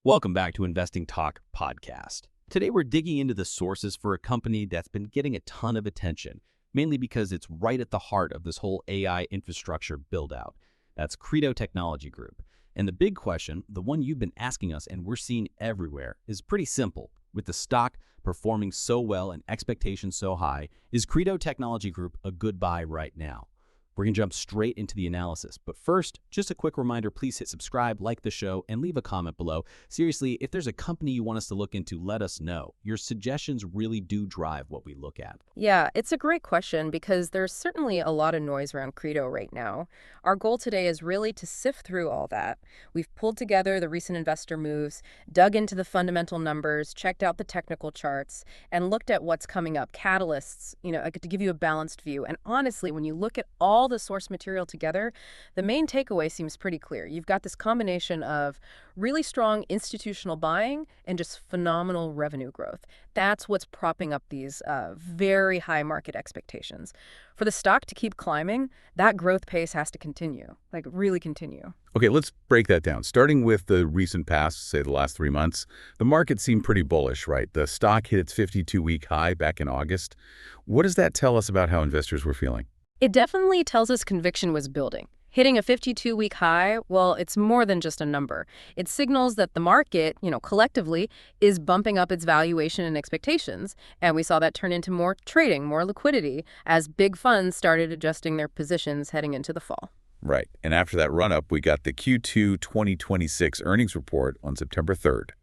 Welcome back to Investing Talk podcast. Today we're digging into the sources for a company that's been getting a ton of attention, mainly because it's right at the heart of this whole AI infrastructure build-out. That's Credo Technology Group. And the big question, the one you've been asking us and we're seeing everywhere, is pretty simple. With the stock performing so well and expectations so high, is Credo Technology Group a good buy right now? We're going to jump straight into the analysis. But first, just a quick reminder, please hit subscribe, like the show, and leave a comment below. Seriously, if there's a company you want us to look into, let us know. Your suggestions really do drive what we look at. Yeah, it's a great question because there's certainly a lot of noise around Credo right now. Our goal today is really to sift through all that. We've pulled together the recent investor moves, dug into the fundamental numbers, checked out the technical charts, and looked at what's coming up, catalysts, to give you a balanced view. And honestly, when you look at all the source material together, the main takeaway seems pretty clear. You've got this combination of really strong institutional buying and just phenomenal revenue growth. That's what's propping up these very high market expectations. For the stock to keep climbing, that growth pace has to continue, really continue. Okay, let's break that down. Starting with the recent past, say the last 3 months, the market seemed pretty bullish, right? The stock hit its 52-week high back in August. What does that tell us about how investors were feeling? It definitely tells us conviction was building. Hitting a 52-week high, well, it's more than just a number. It signals that the market, collectively, is bumping up its valuation and expectations. And we saw that turn into more trading, more liquidity, as big funds started adjusting their positions heading into the fall. Right. And after that run-up, we got the Q2 2026 earnings report on September 3rd.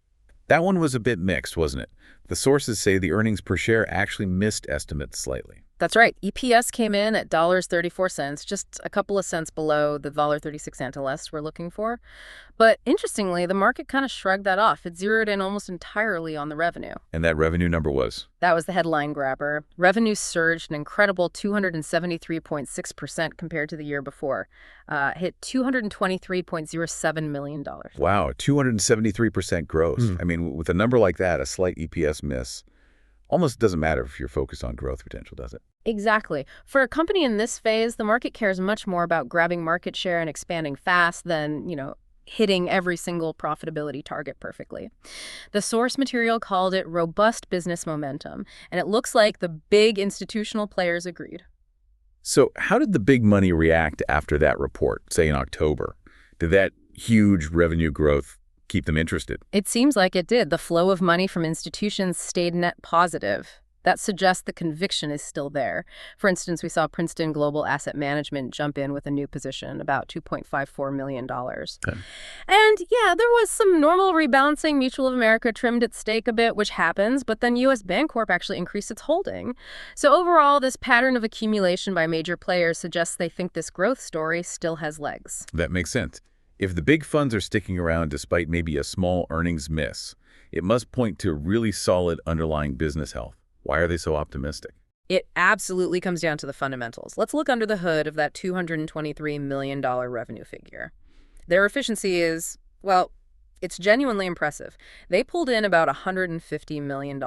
That one was a bit mixed, wasn't it? The sources say the earnings per share actually missed estimates slightly. That's right. EPS came in at $1.34, just a couple of cents below the $1.36 antolest we're looking for. But interestingly, the market kind of shrugged that off. It zeroed in almost entirely on the revenue. And that revenue number was? That was the headline grabber. Revenue surged an incredible 273.6% compared to the year before. Hit $223.07 million. Wow, 273% growth. I mean, with a number like that, a slight EPS miss almost doesn't matter if you're focused on growth potential, does it? Exactly. For a company in this phase, the market cares much more about grabbing market share and expanding fast than, hitting every single profitability target perfectly. The source material called it robust business momentum, and it looks like the big institutional players agreed. So how did the big money react after that report, say in October? Did that huge revenue growth keep them interested? It seems like it did. The flow of money from institutions stayed net positive. That suggests the conviction is still there. For instance, we saw Princeton Global Asset Management jump in with a new position, about $2.54 million. Okay. And yeah, there was some normal rebalancing. Mutual of America trimmed its stake a bit, which happens, but then U.S. Bancorp actually increased its holding. So overall, this pattern of accumulation by major players suggests they think this growth story still has legs. That makes sense. If the big funds are sticking around despite maybe a small earnings miss, it must point to really solid underlying business health. Why are they so optimistic? It absolutely comes down to the fundamentals. Let's look under the hood of that $223 million revenue figure. Their efficiency is, well, it's genuinely impressive. They pulled in about $150 million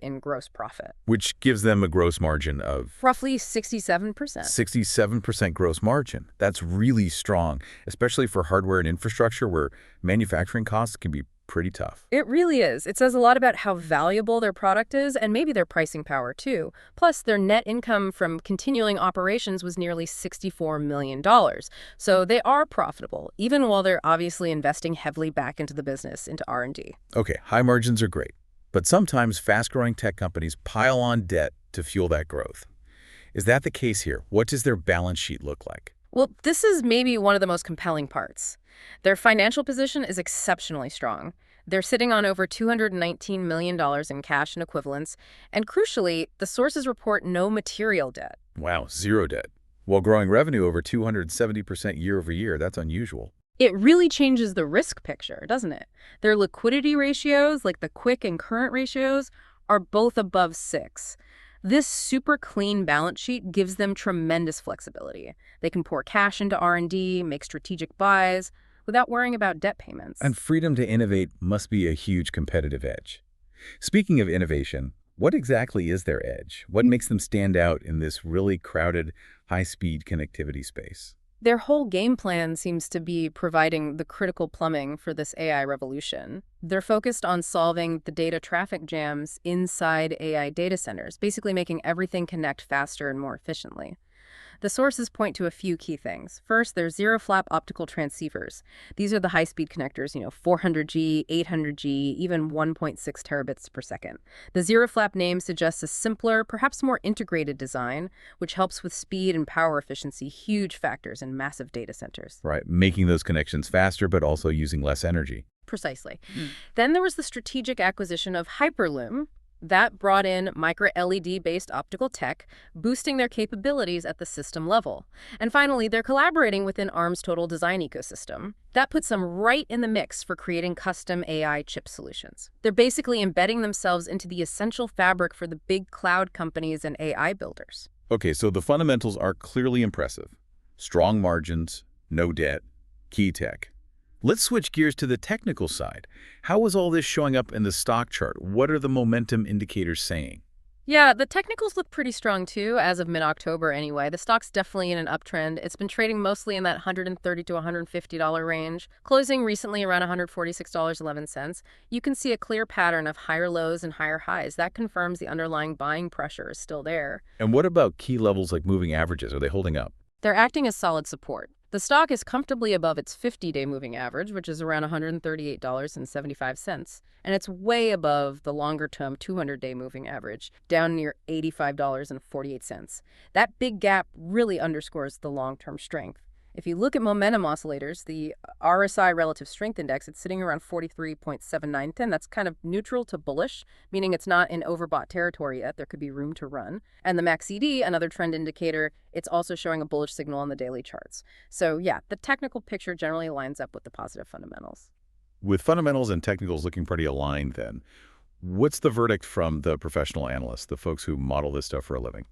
in gross profit, Which gives them a gross margin of roughly 67%. 67% gross margin. That's really strong, especially for hardware and infrastructure where manufacturing costs can be pretty tough. It really is. It says a lot about how valuable their product is and maybe their pricing power too. Plus, their net income from continuing operations was nearly $64 million. So they are profitable, even while they're obviously investing heavily back into the business, into R&D. Okay, high margins are great, but sometimes fast-growing tech companies pile on debt to fuel that growth. Is that the case here? What does their balance sheet look like? Well, this is maybe one of the most compelling parts. Their financial position is exceptionally strong. They're sitting on over $219 million in cash and equivalents, and crucially, the sources report no material debt. Wow, zero debt. While growing revenue over 270% year over year, that's unusual. It really changes the risk picture, doesn't it? Their liquidity ratios, like the quick and current ratios, are both above 6. This super clean balance sheet gives them tremendous flexibility. They can pour cash into R&D, make strategic buys, without worrying about debt payments. And freedom to innovate must be a huge competitive edge. Speaking of innovation, what exactly is their edge? What makes them stand out in this really crowded, high-speed connectivity space? Their whole game plan seems to be providing the critical plumbing for this AI revolution. They're focused on solving the data traffic jams inside AI data centers, basically making everything connect faster and more efficiently. The sources point to a few key things. First, there's zero-flap optical transceivers. These are the high-speed connectors, 400G, 800G, even 1.6 terabits per second. The zero-flap name suggests a simpler, perhaps more integrated design, which helps with speed and power efficiency, huge factors in massive data centers. Right, making those connections faster, but also using less energy. Precisely. Then there was the strategic acquisition of Hyperloom. That brought in micro-LED-based optical tech, boosting their capabilities at the system level. And finally, they're collaborating within Arm's total design ecosystem. That puts them right in the mix for creating custom AI chip solutions. They're basically embedding themselves into the essential fabric for the big cloud companies and AI builders. Okay, so the fundamentals are clearly impressive. Strong margins, no debt, key tech. Let's switch gears to the technical side. How is all this showing up in the stock chart? What are the momentum indicators saying? Yeah, the technicals look pretty strong too, as of mid-October anyway. The stock's definitely in an uptrend. It's been trading mostly in that $130 to $150 range, closing recently around $146.11. You can see a clear pattern of higher lows and higher highs. That confirms the underlying buying pressure is still there. And what about key levels like moving averages? Are they holding up? They're acting as solid support. The stock is comfortably above its 50-day moving average, which is around $138.75, and it's way above the longer-term 200-day moving average, down near $85.48. That big gap really underscores the long-term strength. If you look at momentum oscillators, the RSI Relative Strength Index, it's sitting around 43.7910. That's kind of neutral to bullish, meaning it's not in overbought territory yet. There could be room to run. And the MACD, another trend indicator, it's also showing a bullish signal on the daily charts. So yeah, the technical picture generally lines up with the positive fundamentals. With fundamentals and technicals looking pretty aligned then, what's the verdict from the professional analysts, the folks who model this stuff for a living?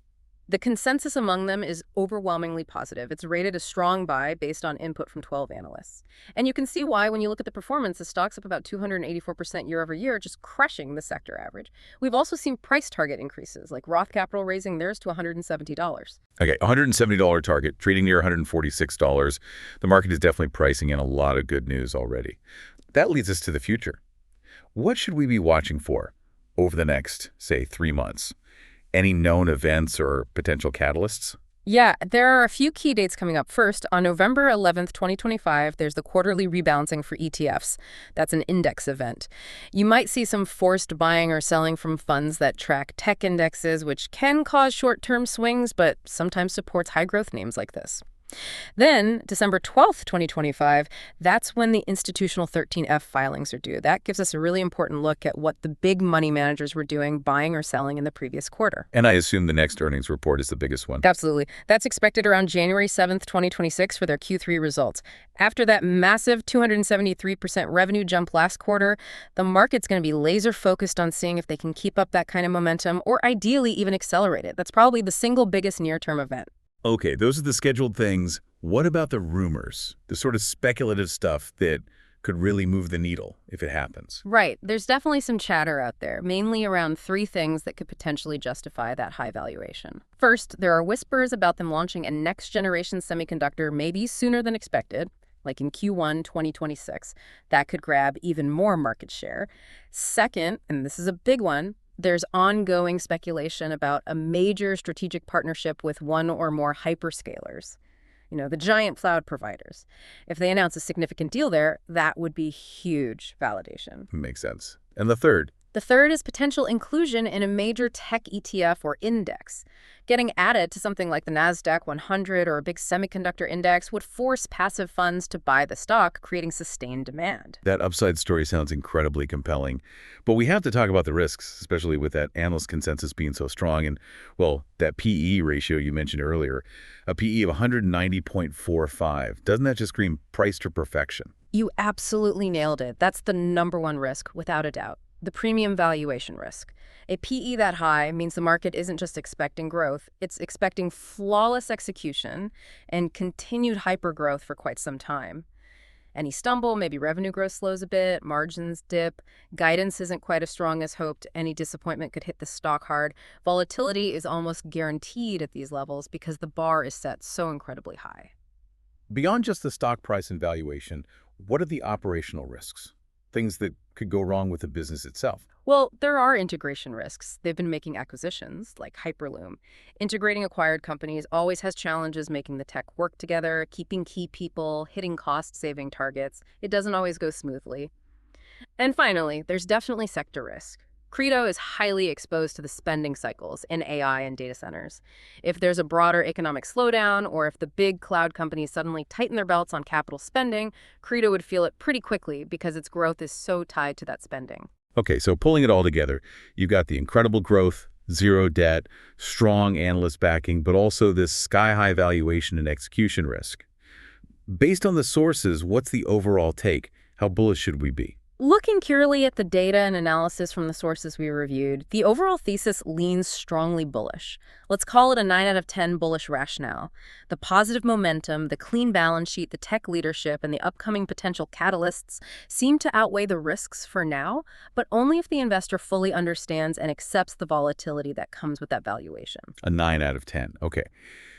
The consensus among them is overwhelmingly positive. It's rated a strong buy based on input from 12 analysts. And you can see why when you look at the performance. The stock's up about 284% year over year, just crushing the sector average. We've also seen price target increases, like Roth Capital raising theirs to $170. Okay, $170 target, trading near $146. The market is definitely pricing in a lot of good news already. That leads us to the future. What should we be watching for over the next, say, 3 months? Any known events or potential catalysts? Yeah, there are a few key dates coming up. First, on November 11th, 2025, there's the quarterly rebalancing for ETFs. That's an index event. You might see some forced buying or selling from funds that track tech indexes, which can cause short-term swings, but sometimes supports high-growth names like this. Then, December 12th, 2025, that's when the institutional 13F filings are due. That gives us a really important look at what the big money managers were doing, buying or selling in the previous quarter. And I assume the next earnings report is the biggest one. Absolutely. That's expected around January 7th, 2026 for their Q3 results. After that massive 273% revenue jump last quarter, the market's going to be laser focused on seeing if they can keep up that kind of momentum or ideally even accelerate it. That's probably the single biggest near-term event. Okay, those are the scheduled things. What about the rumors, the sort of speculative stuff that could really move the needle if it happens? Right. There's definitely some chatter out there, mainly around 3 things that could potentially justify that high valuation. First, there are whispers about them launching a next-generation semiconductor maybe sooner than expected, like in Q1 2026. That could grab even more market share. Second, and this is a big one, there's ongoing speculation about a major strategic partnership with one or more hyperscalers, the giant cloud providers. If they announce a significant deal there, that would be huge validation. Makes sense. And the third? The third is potential inclusion in a major tech ETF or index. Getting added to something like the Nasdaq 100 or a big semiconductor index would force passive funds to buy the stock, creating sustained demand. That upside story sounds incredibly compelling. But we have to talk about the risks, especially with that analyst consensus being so strong. And, well, that PE ratio you mentioned earlier, a PE of 190.45. Doesn't that just scream price to perfection? You absolutely nailed it. That's the number one risk, without a doubt. The premium valuation risk. A PE that high means the market isn't just expecting growth, it's expecting flawless execution and continued hypergrowth for quite some time. Any stumble, maybe revenue growth slows a bit, margins dip, guidance isn't quite as strong as hoped, any disappointment could hit the stock hard. Volatility is almost guaranteed at these levels because the bar is set so incredibly high. Beyond just the stock price and valuation, what are the operational risks? Things that could go wrong with the business itself. Well, there are integration risks. They've been making acquisitions, like Hyperloom. Integrating acquired companies always has challenges making the tech work together, keeping key people, hitting cost-saving targets. It doesn't always go smoothly. And finally, there's definitely sector risk. Credo is highly exposed to the spending cycles in AI and data centers. If there's a broader economic slowdown, or if the big cloud companies suddenly tighten their belts on capital spending, Credo would feel it pretty quickly because its growth is so tied to that spending. Okay, so pulling it all together, you've got the incredible growth, zero debt, strong analyst backing, but also this sky-high valuation and execution risk. Based on the sources, what's the overall take? How bullish should we be? Looking purely at the data and analysis from the sources we reviewed, the overall thesis leans strongly bullish. Let's call it a 9 out of 10 bullish rationale. The positive momentum, the clean balance sheet, the tech leadership, and the upcoming potential catalysts seem to outweigh the risks for now, but only if the investor fully understands and accepts the volatility that comes with that valuation. A 9 out of 10. Okay.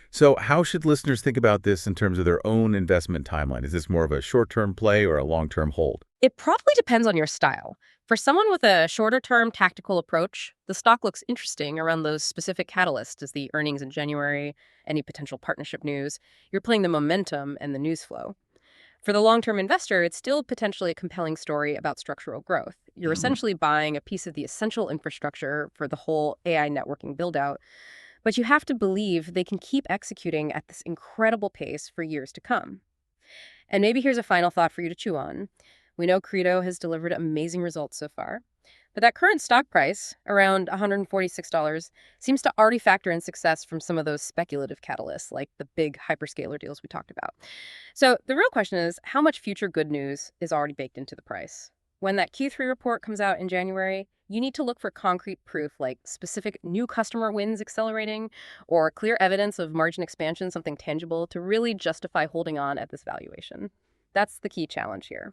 So how should listeners think about this in terms of their own investment timeline? Is this more of a short-term play or a long-term hold? It probably depends on your style. For someone with a shorter-term tactical approach, the stock looks interesting around those specific catalysts as the earnings in January, any potential partnership news. You're playing the momentum and the news flow. For the long-term investor, it's still potentially a compelling story about structural growth. You're essentially buying a piece of the essential infrastructure for the whole AI networking build-out, but you have to believe they can keep executing at this incredible pace for years to come. And maybe here's a final thought for you to chew on. We know Credo has delivered amazing results so far, but that current stock price, around $146, seems to already factor in success from some of those speculative catalysts, like the big hyperscaler deals we talked about. So the real question is, how much future good news is already baked into the price? When that Q3 report comes out in January, you need to look for concrete proof like specific new customer wins accelerating or clear evidence of margin expansion, something tangible, to really justify holding on at this valuation. That's the key challenge here.